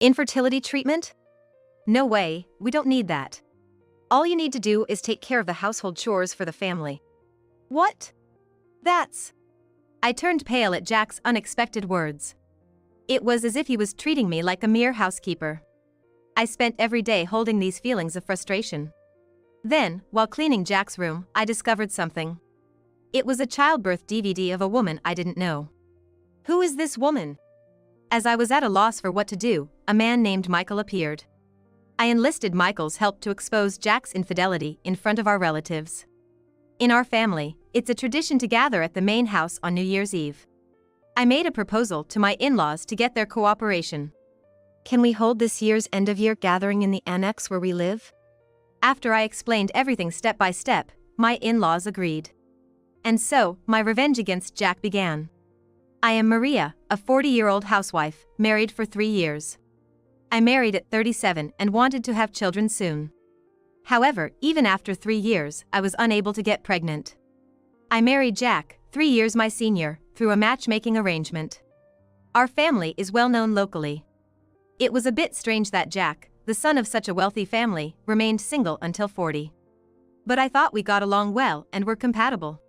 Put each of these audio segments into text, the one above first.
Infertility treatment? No way, we don't need that. All you need to do is take care of the household chores for the family. What? That's... I turned pale at Jack's unexpected words. It was as if he was treating me like a mere housekeeper. I spent every day holding these feelings of frustration. Then, while cleaning Jack's room, I discovered something. It was a childbirth DVD of a woman I didn't know. Who is this woman? As I was at a loss for what to do, a man named Michael appeared. I enlisted Michael's help to expose Jack's infidelity in front of our relatives. In our family, it's a tradition to gather at the main house on New Year's Eve. I made a proposal to my in-laws to get their cooperation. Can we hold this year's end-of-year gathering in the annex where we live? After I explained everything step by step, my in-laws agreed. And so, my revenge against Jack began. I am Maria, a 40-year-old housewife, married for 3 years. I married at 37 and wanted to have children soon. However, even after 3 years, I was unable to get pregnant. I married Jack, 3 years my senior, through a matchmaking arrangement. Our family is well known locally. It was a bit strange that Jack, the son of such a wealthy family, remained single until 40. But I thought we got along well and were compatible.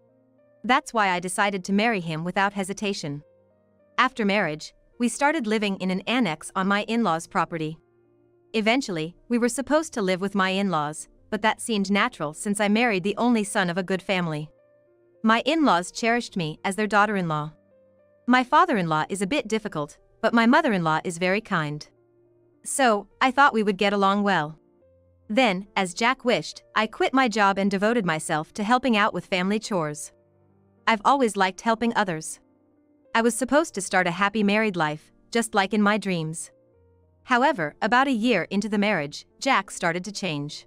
That's why I decided to marry him without hesitation. After marriage, we started living in an annex on my in-laws' property. Eventually, we were supposed to live with my in-laws, but that seemed natural since I married the only son of a good family. My in-laws cherished me as their daughter-in-law. My father-in-law is a bit difficult, but my mother-in-law is very kind. So, I thought we would get along well. Then, as Jack wished, I quit my job and devoted myself to helping out with family chores. I've always liked helping others. I was supposed to start a happy married life, just like in my dreams. However, about a year into the marriage, Jack started to change.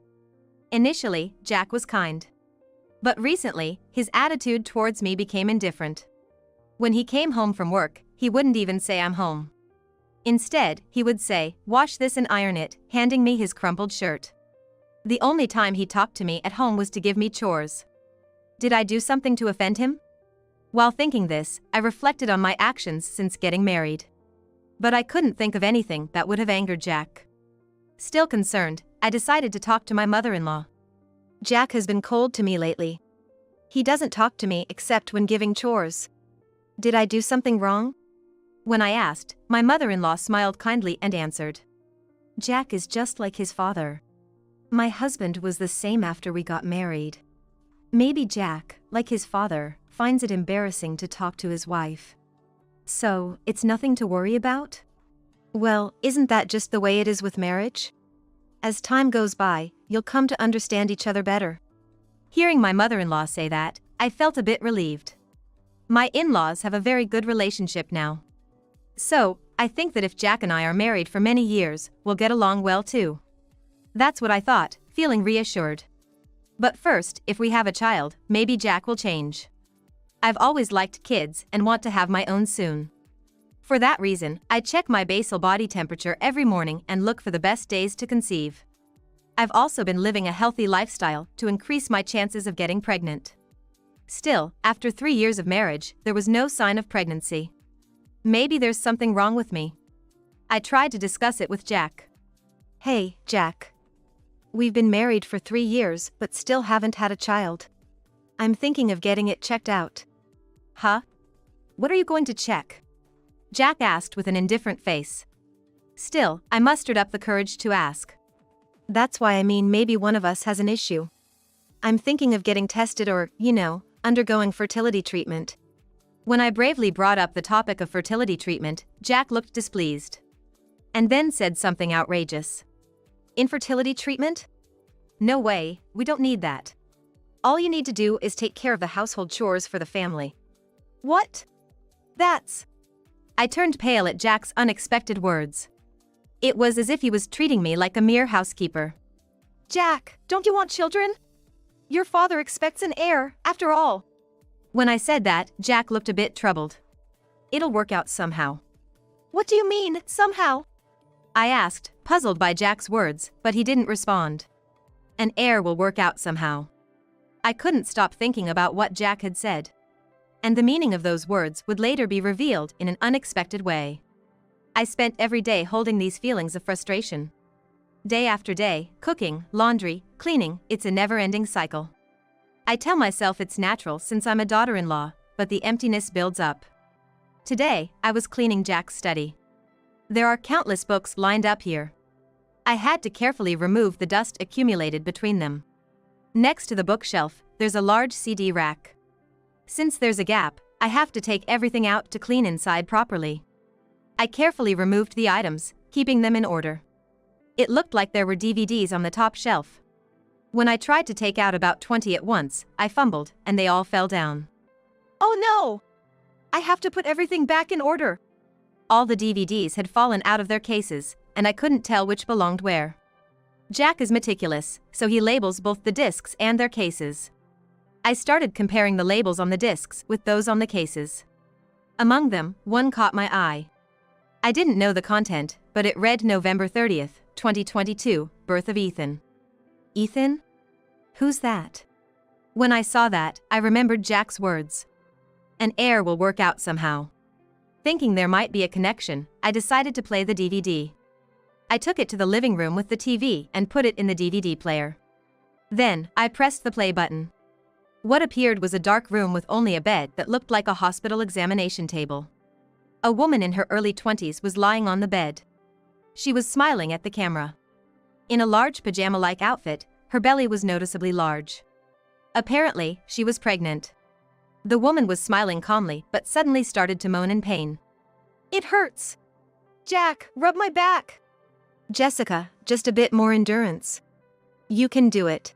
Initially, Jack was kind. But recently, his attitude towards me became indifferent. When he came home from work, he wouldn't even say I'm home. Instead, he would say, "Wash this and iron it," handing me his crumpled shirt. The only time he talked to me at home was to give me chores. Did I do something to offend him? While thinking this, I reflected on my actions since getting married. But I couldn't think of anything that would have angered Jack. Still concerned, I decided to talk to my mother-in-law. Jack has been cold to me lately. He doesn't talk to me except when giving chores. Did I do something wrong? When I asked, my mother-in-law smiled kindly and answered. Jack is just like his father. My husband was the same after we got married. Maybe Jack, like his father, finds it embarrassing to talk to his wife. So, it's nothing to worry about? Well, isn't that just the way it is with marriage? As time goes by, you'll come to understand each other better. Hearing my mother-in-law say that, I felt a bit relieved. My in-laws have a very good relationship now. So, I think that if Jack and I are married for many years, we'll get along well too. That's what I thought, feeling reassured. But first, if we have a child, maybe Jack will change. I've always liked kids and want to have my own soon. For that reason, I check my basal body temperature every morning and look for the best days to conceive. I've also been living a healthy lifestyle to increase my chances of getting pregnant. Still, after 3 years of marriage, there was no sign of pregnancy. Maybe there's something wrong with me. I tried to discuss it with Jack. Hey, Jack. We've been married for 3 years but still haven't had a child. I'm thinking of getting it checked out. Huh? What are you going to check? Jack asked with an indifferent face. Still, I mustered up the courage to ask. That's why I mean maybe one of us has an issue. I'm thinking of getting tested or, undergoing fertility treatment. When I bravely brought up the topic of fertility treatment, Jack looked displeased. And then said something outrageous. Infertility treatment? No way, we don't need that. All you need to do is take care of the household chores for the family. What? That's... I turned pale at Jack's unexpected words. It was as if he was treating me like a mere housekeeper. Jack, don't you want children? Your father expects an heir, after all. When I said that, Jack looked a bit troubled. It'll work out somehow. What do you mean, somehow? I asked, puzzled by Jack's words, but he didn't respond. An heir will work out somehow. I couldn't stop thinking about what Jack had said. And the meaning of those words would later be revealed in an unexpected way. I spent every day holding these feelings of frustration. Day after day, cooking, laundry, cleaning, it's a never-ending cycle. I tell myself it's natural since I'm a daughter-in-law, but the emptiness builds up. Today, I was cleaning Jack's study. There are countless books lined up here. I had to carefully remove the dust accumulated between them. Next to the bookshelf, there's a large CD rack. Since there's a gap, I have to take everything out to clean inside properly. I carefully removed the items, keeping them in order. It looked like there were DVDs on the top shelf. When I tried to take out about 20 at once, I fumbled, and they all fell down. Oh no! I have to put everything back in order. All the DVDs had fallen out of their cases, and I couldn't tell which belonged where. Jack is meticulous, so he labels both the discs and their cases. I started comparing the labels on the discs with those on the cases. Among them, one caught my eye. I didn't know the content, but it read November 30th, 2022, birth of Ethan. Ethan? Who's that? When I saw that, I remembered Jack's words. An heir will work out somehow. Thinking there might be a connection, I decided to play the DVD. I took it to the living room with the TV and put it in the DVD player. Then, I pressed the play button. What appeared was a dark room with only a bed that looked like a hospital examination table. A woman in her early 20s was lying on the bed. She was smiling at the camera. In a large pajama-like outfit, her belly was noticeably large. Apparently, she was pregnant. The woman was smiling calmly but suddenly started to moan in pain. It hurts. Jack, rub my back. Jessica, just a bit more endurance. You can do it.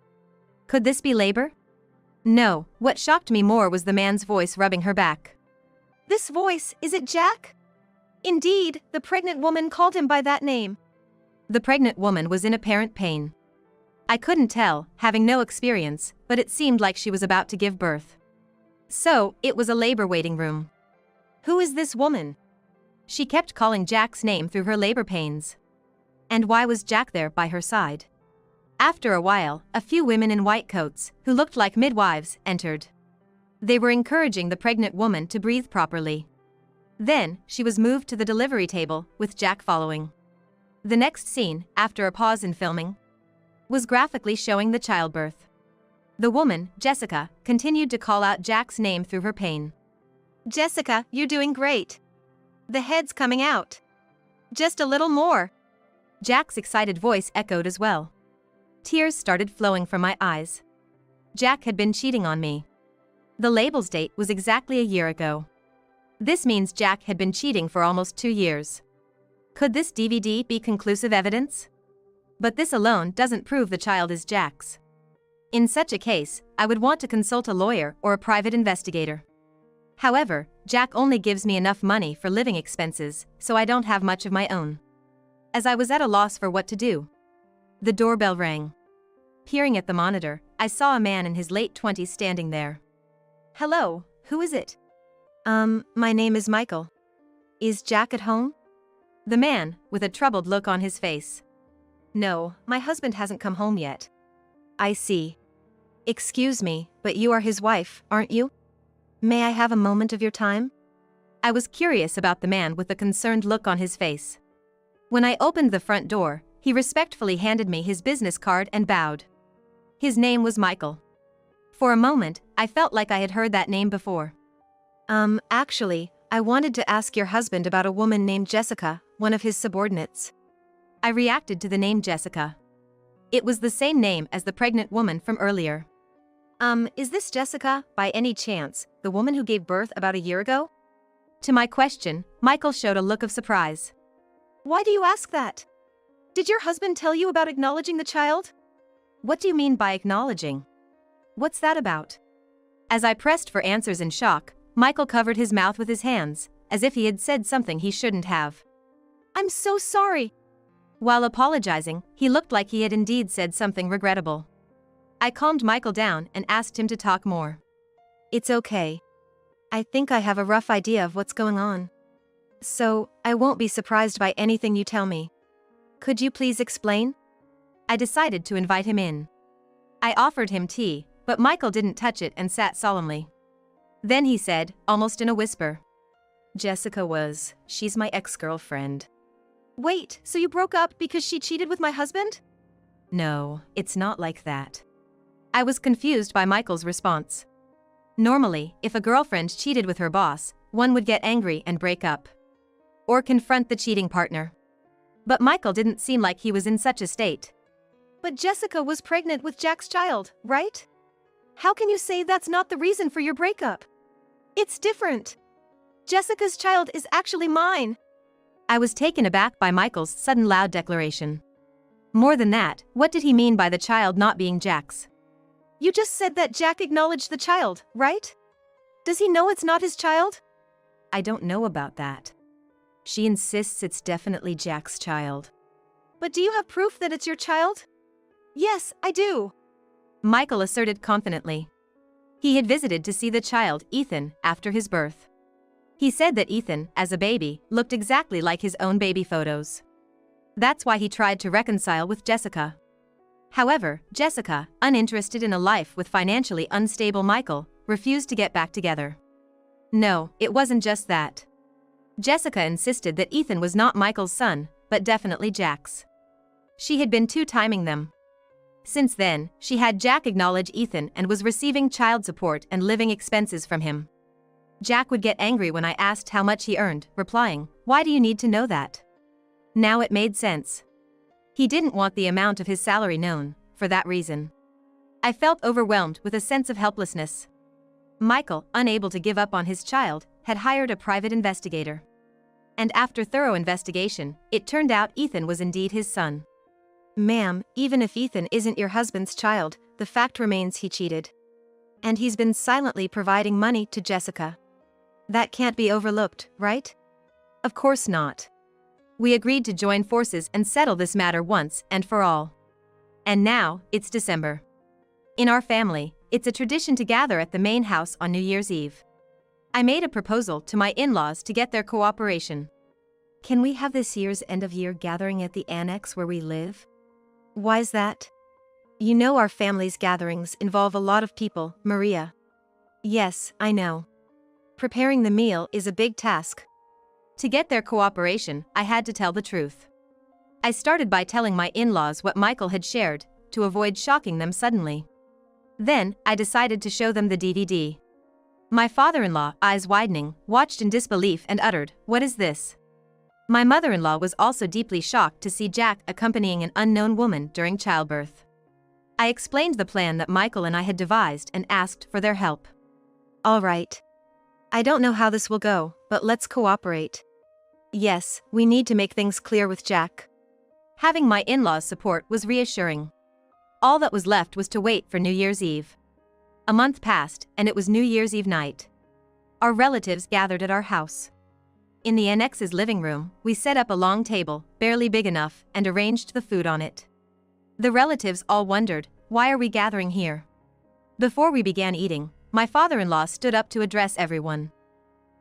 Could this be labor? No, what shocked me more was the man's voice rubbing her back. This voice, is it Jack? Indeed, the pregnant woman called him by that name. The pregnant woman was in apparent pain. I couldn't tell, having no experience, but it seemed like she was about to give birth. So, it was a labor waiting room. Who is this woman? She kept calling Jack's name through her labor pains. And why was Jack there by her side? After a while, a few women in white coats, who looked like midwives, entered. They were encouraging the pregnant woman to breathe properly. Then, she was moved to the delivery table, with Jack following. The next scene, after a pause in filming, was graphically showing the childbirth. The woman, Jessica, continued to call out Jack's name through her pain. Jessica, you're doing great. The head's coming out. Just a little more. Jack's excited voice echoed as well. Tears started flowing from my eyes. Jack had been cheating on me. The label's date was exactly a year ago. This means Jack had been cheating for almost 2 years. Could this DVD be conclusive evidence? But this alone doesn't prove the child is Jack's. In such a case, I would want to consult a lawyer or a private investigator. However, Jack only gives me enough money for living expenses, so I don't have much of my own. As I was at a loss for what to do, the doorbell rang. Peering at the monitor, I saw a man in his late 20s standing there. Hello, who is it? My name is Michael. Is Jack at home? The man, with a troubled look on his face. No, my husband hasn't come home yet. I see. Excuse me, but you are his wife, aren't you? May I have a moment of your time? I was curious about the man with the concerned look on his face. When I opened the front door, he respectfully handed me his business card and bowed. His name was Michael. For a moment, I felt like I had heard that name before. Actually, I wanted to ask your husband about a woman named Jessica, one of his subordinates. I reacted to the name Jessica. It was the same name as the pregnant woman from earlier. Is this Jessica, by any chance, the woman who gave birth about a year ago? To my question, Michael showed a look of surprise. Why do you ask that? Did your husband tell you about acknowledging the child? What do you mean by acknowledging? What's that about? As I pressed for answers in shock, Michael covered his mouth with his hands, as if he had said something he shouldn't have. I'm so sorry. While apologizing, he looked like he had indeed said something regrettable. I calmed Michael down and asked him to talk more. It's okay. I think I have a rough idea of what's going on. So, I won't be surprised by anything you tell me. Could you please explain? I decided to invite him in. I offered him tea, but Michael didn't touch it and sat solemnly. Then he said, almost in a whisper, Jessica was. She's my ex-girlfriend. Wait, so you broke up because she cheated with my husband? No, it's not like that. I was confused by Michael's response. Normally, if a girlfriend cheated with her boss, one would get angry and break up. Or confront the cheating partner. But Michael didn't seem like he was in such a state. But Jessica was pregnant with Jack's child, right? How can you say that's not the reason for your breakup? It's different. Jessica's child is actually mine. I was taken aback by Michael's sudden loud declaration. More than that, what did he mean by the child not being Jack's? You just said that Jack acknowledged the child, right? Does he know it's not his child? I don't know about that. She insists it's definitely Jack's child. But do you have proof that it's your child? Yes, I do. Michael asserted confidently. He had visited to see the child, Ethan, after his birth. He said that Ethan, as a baby, looked exactly like his own baby photos. That's why he tried to reconcile with Jessica. However, Jessica, uninterested in a life with financially unstable Michael, refused to get back together. No, it wasn't just that. Jessica insisted that Ethan was not Michael's son, but definitely Jack's. She had been two-timing them. Since then, she had Jack acknowledge Ethan and was receiving child support and living expenses from him. Jack would get angry when I asked how much he earned, replying, "Why do you need to know that?" Now it made sense. He didn't want the amount of his salary known, for that reason. I felt overwhelmed with a sense of helplessness. Michael, unable to give up on his child, had hired a private investigator. And after thorough investigation, it turned out Ethan was indeed his son. Ma'am, even if Ethan isn't your husband's child, the fact remains he cheated. And he's been silently providing money to Jessica. That can't be overlooked, right? Of course not. We agreed to join forces and settle this matter once and for all. And now, it's December. In our family, it's a tradition to gather at the main house on New Year's Eve. I made a proposal to my in-laws to get their cooperation. Can we have this year's end-of-year gathering at the annex where we live? Why's that? You know our family's gatherings involve a lot of people, Maria. Yes, I know. Preparing the meal is a big task. To get their cooperation, I had to tell the truth. I started by telling my in-laws what Michael had shared, to avoid shocking them suddenly. Then, I decided to show them the DVD. My father-in-law, eyes widening, watched in disbelief and uttered, "What is this?" My mother-in-law was also deeply shocked to see Jack accompanying an unknown woman during childbirth. I explained the plan that Michael and I had devised and asked for their help. All right. I don't know how this will go, but let's cooperate. Yes, we need to make things clear with Jack. Having my in-laws' support was reassuring. All that was left was to wait for New Year's Eve. A month passed, and it was New Year's Eve night. Our relatives gathered at our house. In the annex's living room, we set up a long table, barely big enough, and arranged the food on it. The relatives all wondered, why are we gathering here? Before we began eating, my father-in-law stood up to address everyone.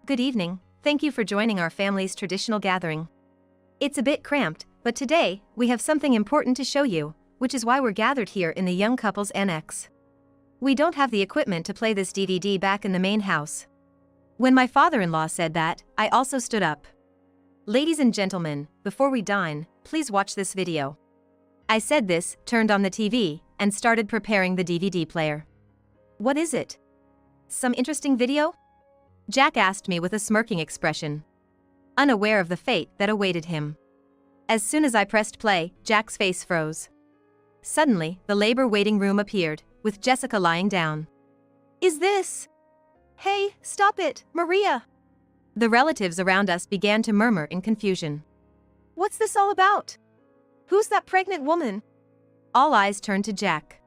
Good evening, thank you for joining our family's traditional gathering. It's a bit cramped, but today, we have something important to show you, which is why we're gathered here in the young couple's annex. We don't have the equipment to play this DVD back in the main house. When my father-in-law said that, I also stood up. Ladies and gentlemen, before we dine, please watch this video. I said this, turned on the TV, and started preparing the DVD player. What is it? Some interesting video? Jack asked me with a smirking expression, unaware of the fate that awaited him. As soon as I pressed play, Jack's face froze. Suddenly, the labor waiting room appeared, with Jessica lying down. Is this? Hey, stop it, Maria! The relatives around us began to murmur in confusion. What's this all about? Who's that pregnant woman? All eyes turned to Jack.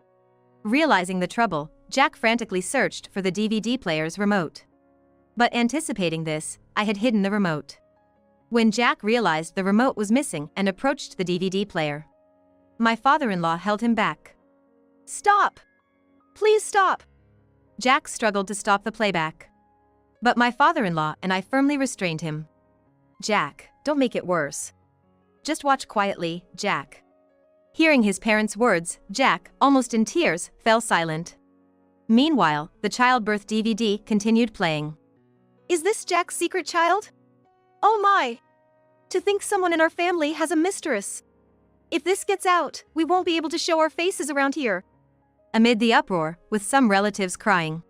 Realizing the trouble, Jack frantically searched for the DVD player's remote. But anticipating this, I had hidden the remote. When Jack realized the remote was missing and approached the DVD player, my father-in-law held him back. Stop! Please stop! Jack struggled to stop the playback. But my father-in-law and I firmly restrained him. Jack, don't make it worse. Just watch quietly, Jack. Hearing his parents' words, Jack, almost in tears, fell silent. Meanwhile, the childbirth DVD continued playing. Is this Jack's secret child? Oh my! To think someone in our family has a mistress. If this gets out, we won't be able to show our faces around here. Amid the uproar, with some relatives crying,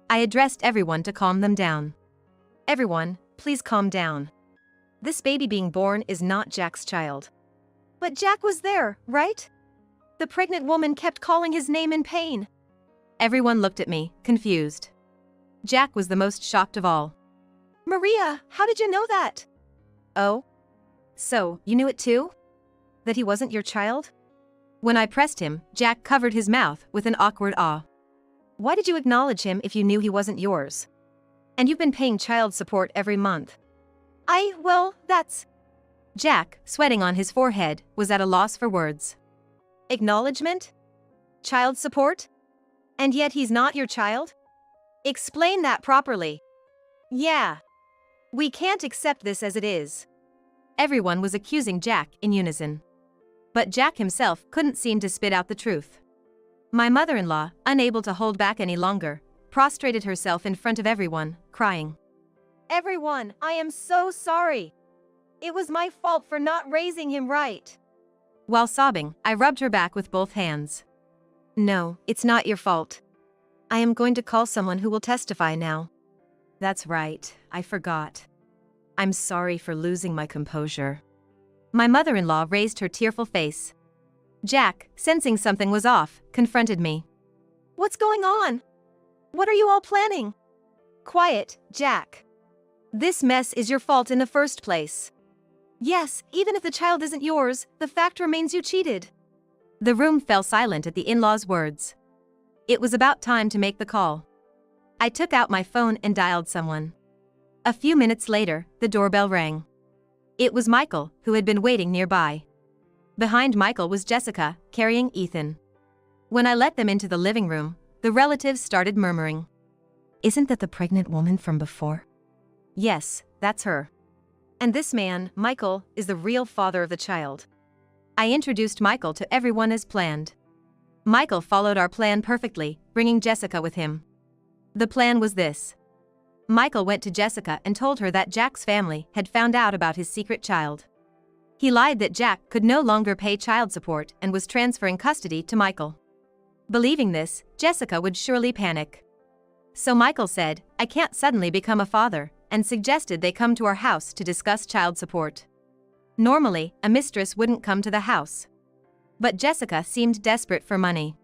I addressed everyone to calm them down. Everyone, please calm down. This baby being born is not Jack's child. But Jack was there, right? The pregnant woman kept calling his name in pain. Everyone looked at me, confused. Jack was the most shocked of all. Maria, how did you know that? Oh? So, you knew it too? That he wasn't your child? When I pressed him, Jack covered his mouth with an awkward awe. Why did you acknowledge him if you knew he wasn't yours? And you've been paying child support every month. Well, that's... Jack, sweating on his forehead, was at a loss for words. Acknowledgement? Child support? And yet he's not your child? Explain that properly. Yeah. We can't accept this as it is. Everyone was accusing Jack in unison. But Jack himself couldn't seem to spit out the truth. My mother-in-law, unable to hold back any longer, prostrated herself in front of everyone, crying. Everyone, I am so sorry. It was my fault for not raising him right. While sobbing, I rubbed her back with both hands. No, it's not your fault. I am going to call someone who will testify now. That's right, I forgot. I'm sorry for losing my composure. My mother-in-law raised her tearful face. Jack, sensing something was off, confronted me. What's going on? What are you all planning? Quiet, Jack. This mess is your fault in the first place. Yes, even if the child isn't yours, the fact remains you cheated. The room fell silent at the in-laws' words. It was about time to make the call. I took out my phone and dialed someone. A few minutes later, the doorbell rang. It was Michael, who had been waiting nearby. Behind Michael was Jessica, carrying Ethan. When I let them into the living room, the relatives started murmuring. Isn't that the pregnant woman from before? Yes, that's her. And this man, Michael, is the real father of the child. I introduced Michael to everyone as planned. Michael followed our plan perfectly, bringing Jessica with him. The plan was this. Michael went to Jessica and told her that Jack's family had found out about his secret child. He lied that Jack could no longer pay child support and was transferring custody to Michael. Believing this, Jessica would surely panic. So Michael said, I can't suddenly become a father, and suggested they come to our house to discuss child support. Normally, a mistress wouldn't come to the house. But Jessica seemed desperate for money.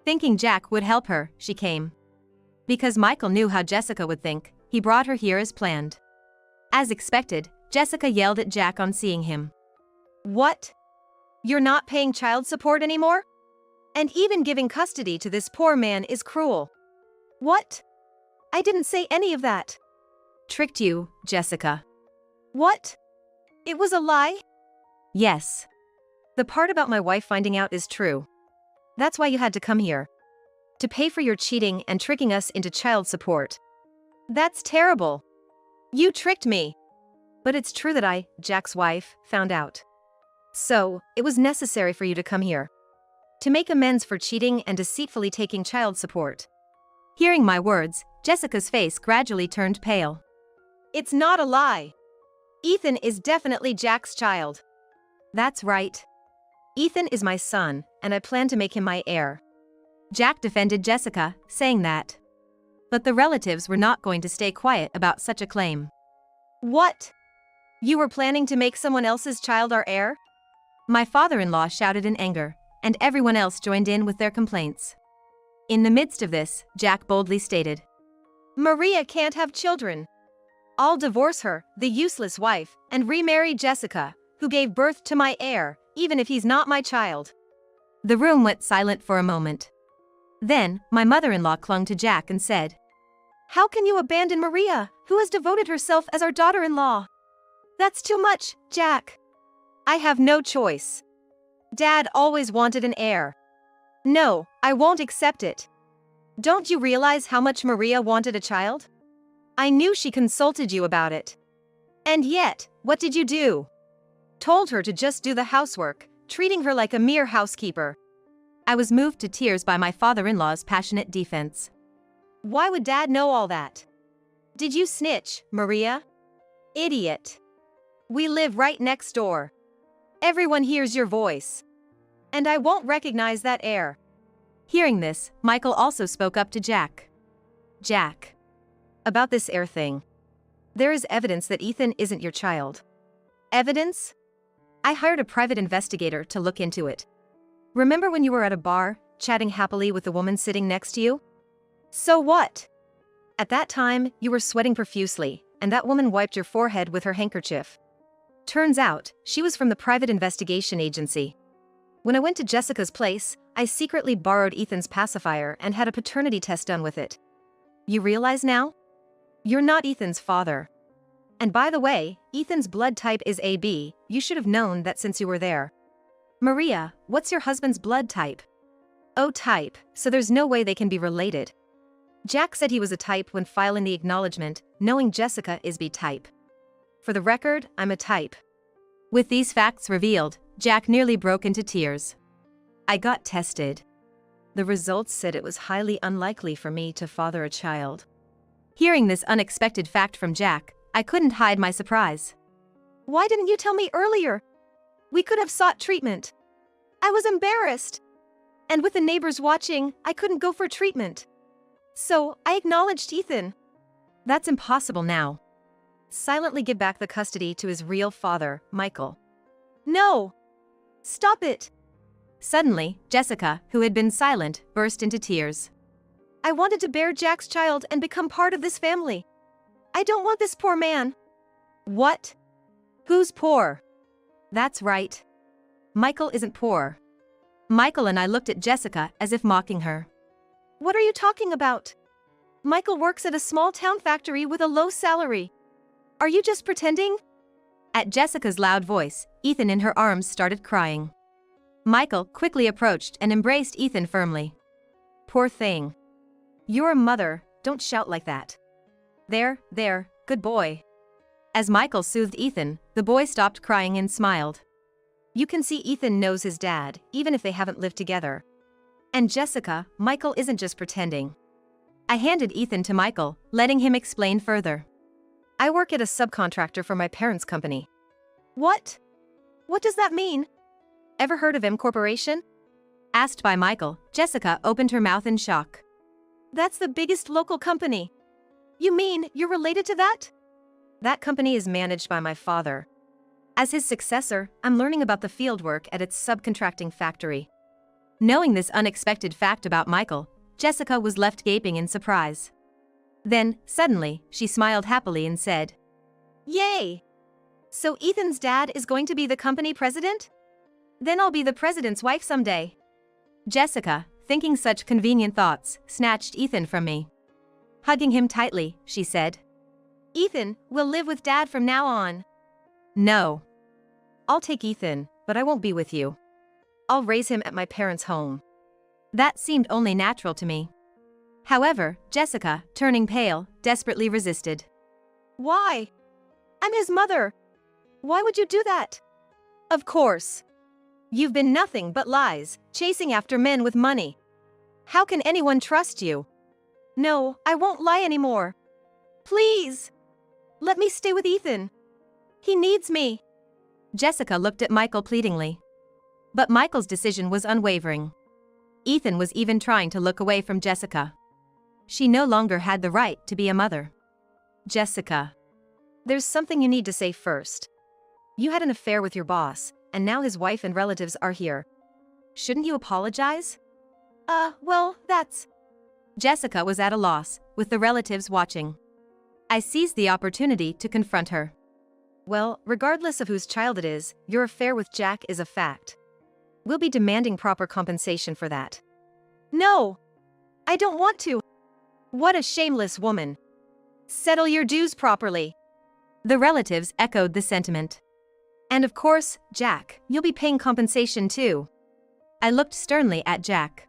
Thinking Jack would help her, she came. Because Michael knew how Jessica would think, he brought her here as planned. As expected, Jessica yelled at Jack on seeing him. What? You're not paying child support anymore? And even giving custody to this poor man is cruel. What? I didn't say any of that. Tricked you, Jessica. What? It was a lie? Yes. The part about my wife finding out is true. That's why you had to come here. To pay for your cheating and tricking us into child support. That's terrible. You tricked me. But it's true that I, Jack's wife, found out. So, it was necessary for you to come here. To make amends for cheating and deceitfully taking child support. Hearing my words, Jessica's face gradually turned pale. It's not a lie. Ethan is definitely Jack's child. That's right. Ethan is my son, and I plan to make him my heir. Jack defended Jessica, saying that. But the relatives were not going to stay quiet about such a claim. What? You were planning to make someone else's child our heir? My father-in-law shouted in anger, and everyone else joined in with their complaints. In the midst of this, Jack boldly stated, Maria can't have children. I'll divorce her, the useless wife, and remarry Jessica, who gave birth to my heir, even if he's not my child. The room went silent for a moment. Then, my mother-in-law clung to Jack and said, How can you abandon Maria, who has devoted herself as our daughter-in-law? That's too much, Jack. I have no choice. Dad always wanted an heir. No, I won't accept it. Don't you realize how much Maria wanted a child? I knew she consulted you about it. And yet, what did you do? Told her to just do the housework, treating her like a mere housekeeper. I was moved to tears by my father-in-law's passionate defense. Why would Dad know all that? Did you snitch, Maria? Idiot. We live right next door. Everyone hears your voice. And I won't recognize that air. Hearing this, Michael also spoke up to Jack. Jack. About this air thing. There is evidence that Ethan isn't your child. Evidence? I hired a private investigator to look into it. Remember when you were at a bar, chatting happily with the woman sitting next to you? So what? At that time, you were sweating profusely, and that woman wiped your forehead with her handkerchief. Turns out, she was from the private investigation agency. When I went to Jessica's place, I secretly borrowed Ethan's pacifier and had a paternity test done with it. You realize now? You're not Ethan's father. And by the way, Ethan's blood type is AB. You should have known that since you were there. Maria, what's your husband's blood type? O type, so there's no way they can be related. Jack said he was a type when filing the acknowledgement, knowing Jessica is B type. For the record, I'm a type. With these facts revealed, Jack nearly broke into tears. I got tested. The results said it was highly unlikely for me to father a child. Hearing this unexpected fact from Jack, I couldn't hide my surprise. Why didn't you tell me earlier? We could have sought treatment. I was embarrassed. And with the neighbors watching, I couldn't go for treatment. So, I acknowledged Ethan. That's impossible now. Silently give back the custody to his real father, Michael. No! Stop it! Suddenly, Jessica, who had been silent, burst into tears. I wanted to bear Jack's child and become part of this family. I don't want this poor man. What? Who's poor? That's right. Michael isn't poor. Michael and I looked at Jessica as if mocking her. What are you talking about? Michael works at a small town factory with a low salary. Are you just pretending? At Jessica's loud voice, Ethan in her arms started crying. Michael quickly approached and embraced Ethan firmly. Poor thing. You're a mother, don't shout like that. There, good boy. As Michael soothed Ethan, the boy stopped crying and smiled. You can see Ethan knows his dad, even if they haven't lived together. And Jessica, Michael isn't just pretending. I handed Ethan to Michael, letting him explain further. I work at a subcontractor for my parents' company. What? What does that mean? Ever heard of M Corporation? Asked by Michael, Jessica opened her mouth in shock. That's the biggest local company. You mean you're related to that? That company is managed by my father. As his successor, I'm learning about the fieldwork at its subcontracting factory. Knowing this unexpected fact about Michael, Jessica was left gaping in surprise. Then, suddenly, she smiled happily and said, Yay! So Ethan's dad is going to be the company president? Then I'll be the president's wife someday. Jessica, thinking such convenient thoughts, snatched Ethan from me. Hugging him tightly, she said, Ethan, we'll live with Dad from now on. No. I'll take Ethan, but I won't be with you. I'll raise him at my parents' home. That seemed only natural to me. However, Jessica, turning pale, desperately resisted. Why? I'm his mother. Why would you do that? Of course. You've been nothing but lies, chasing after men with money. How can anyone trust you? No, I won't lie anymore. Please. Let me stay with Ethan. He needs me. Jessica looked at Michael pleadingly. But Michael's decision was unwavering. Ethan was even trying to look away from Jessica. She no longer had the right to be a mother. Jessica. There's something you need to say first. You had an affair with your boss, and now his wife and relatives are here. Shouldn't you apologize? Well, that's... Jessica was at a loss, with the relatives watching. I seized the opportunity to confront her. Well, regardless of whose child it is, your affair with Jack is a fact. We'll be demanding proper compensation for that. No! I don't want to! What a shameless woman! Settle your dues properly! The relatives echoed the sentiment. And of course, Jack, you'll be paying compensation too. I looked sternly at Jack.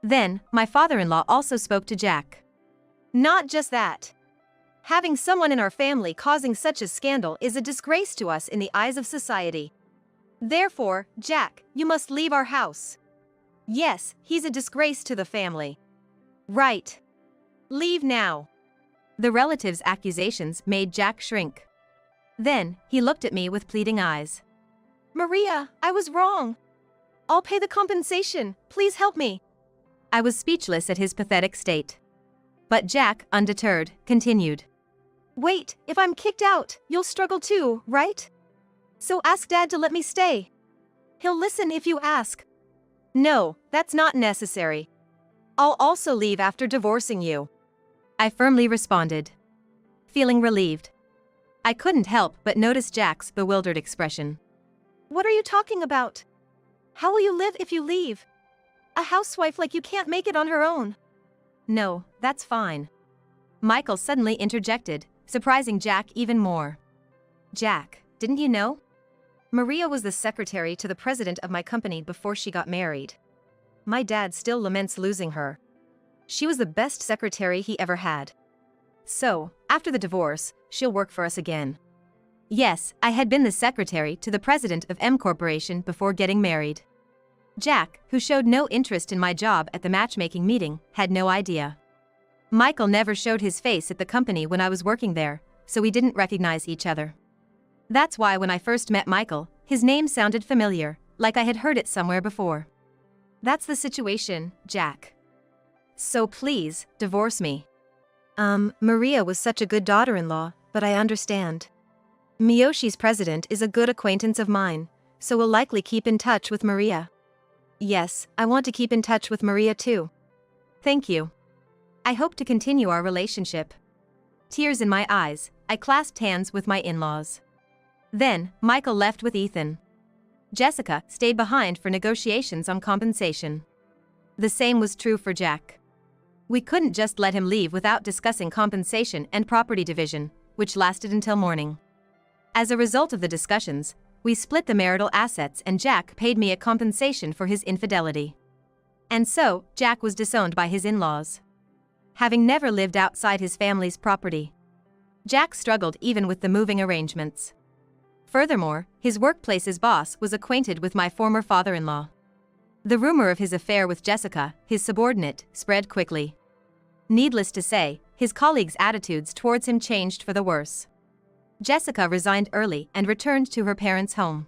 Then, my father-in-law also spoke to Jack. Not just that. Having someone in our family causing such a scandal is a disgrace to us in the eyes of society. Therefore, Jack, you must leave our house. Yes, he's a disgrace to the family. Right. Leave now. The relatives' accusations made Jack shrink. Then, he looked at me with pleading eyes. Maria, I was wrong. I'll pay the compensation, please help me. I was speechless at his pathetic state. But Jack, undeterred, continued. Wait, if I'm kicked out, you'll struggle too, right? So ask Dad to let me stay. He'll listen if you ask. No, that's not necessary. I'll also leave after divorcing you. I firmly responded, feeling relieved. I couldn't help but notice Jack's bewildered expression. What are you talking about? How will you live if you leave? A housewife like you can't make it on her own. No, that's fine. Michael suddenly interjected, surprising Jack even more. Jack, didn't you know? Maria was the secretary to the president of my company before she got married. My dad still laments losing her. She was the best secretary he ever had. So, after the divorce, she'll work for us again. Yes, I had been the secretary to the president of M Corporation before getting married. Jack, who showed no interest in my job at the matchmaking meeting, had no idea. Michael never showed his face at the company when I was working there, so we didn't recognize each other. That's why when I first met Michael, his name sounded familiar, like I had heard it somewhere before. That's the situation, Jack. So please, divorce me. Maria was such a good daughter-in-law, but I understand. Miyoshi's president is a good acquaintance of mine, so we'll likely keep in touch with Maria. Yes, I want to keep in touch with Maria too. Thank you. I hope to continue our relationship. Tears in my eyes, I clasped hands with my in-laws. Then, Michael left with Ethan. Jessica stayed behind for negotiations on compensation. The same was true for Jack. We couldn't just let him leave without discussing compensation and property division, which lasted until morning. As a result of the discussions, we split the marital assets and Jack paid me a compensation for his infidelity. And so, Jack was disowned by his in-laws. Having never lived outside his family's property, Jack struggled even with the moving arrangements. Furthermore, his workplace's boss was acquainted with my former father-in-law. The rumor of his affair with Jessica, his subordinate, spread quickly. Needless to say, his colleagues' attitudes towards him changed for the worse. Jessica resigned early and returned to her parents' home.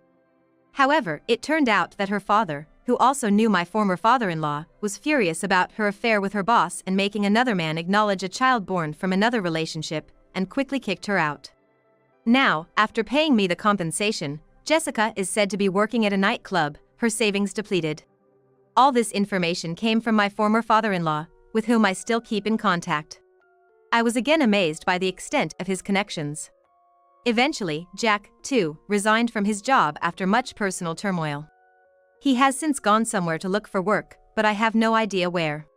However, it turned out that her father, who also knew my former father-in-law, was furious about her affair with her boss and making another man acknowledge a child born from another relationship, and quickly kicked her out. Now, after paying me the compensation, Jessica is said to be working at a nightclub, her savings depleted. All this information came from my former father-in-law, with whom I still keep in contact. I was again amazed by the extent of his connections. Eventually, Jack, too, resigned from his job after much personal turmoil. He has since gone somewhere to look for work, but I have no idea where.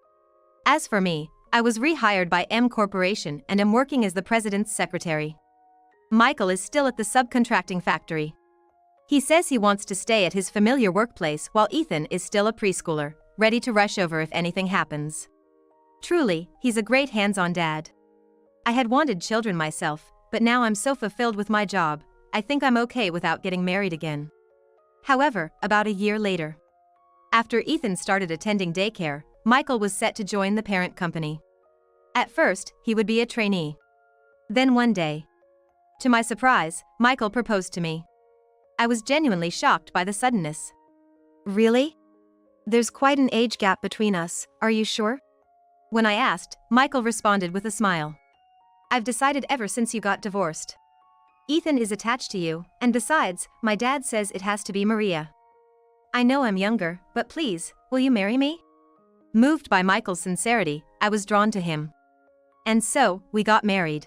As for me, I was rehired by M Corporation and am working as the president's secretary. Michael is still at the subcontracting factory. He says he wants to stay at his familiar workplace while Ethan is still a preschooler, ready to rush over if anything happens. Truly, he's a great hands-on dad. I had wanted children myself, but now I'm so fulfilled with my job, I think I'm okay without getting married again. However, about a year later, after Ethan started attending daycare, Michael was set to join the parent company. At first, he would be a trainee. Then one day, to my surprise, Michael proposed to me. I was genuinely shocked by the suddenness. Really? There's quite an age gap between us, are you sure? When I asked, Michael responded with a smile. I've decided ever since you got divorced. Ethan is attached to you, and besides, my dad says it has to be Maria. I know I'm younger, but please, will you marry me? Moved by Michael's sincerity, I was drawn to him. And so, we got married.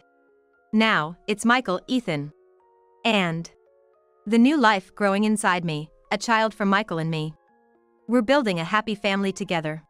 Now, it's Michael, Ethan, and the new life growing inside me, a child from Michael and me. We're building a happy family together.